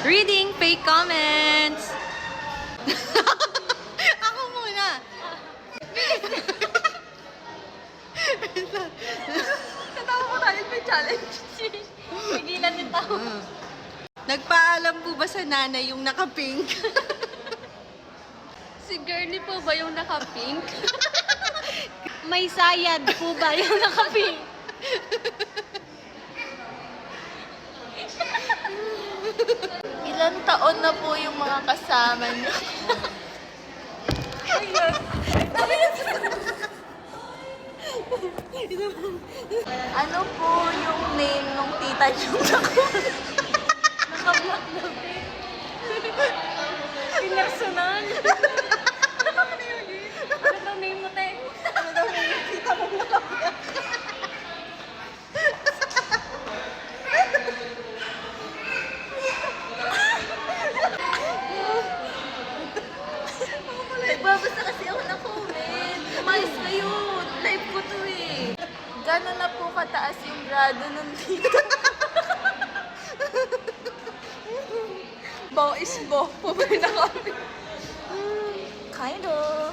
Reading fake comments. Ako muna. Katawa ko tayo may challenge. Pigilan yung tao. Nagpaalam po ba sa nanay yung naka-pink? Si girly po ba yung naka-pink? May sayad po ba yung naka-pink? Ilan taon na po yung mga kasama niyo? Ano po yung name ng tita niyo? Naka-black na pink. Pinersonal. Ano daw name mo, te? Ano daw yung kita mo naka-pink? Nagbabasa kasi ako ng comment. Umayos kayo. Live ko to eh. Gano'n na po kataas yung grado ng tita? Bo is bo. Po ba yung naka-pink? Kind of.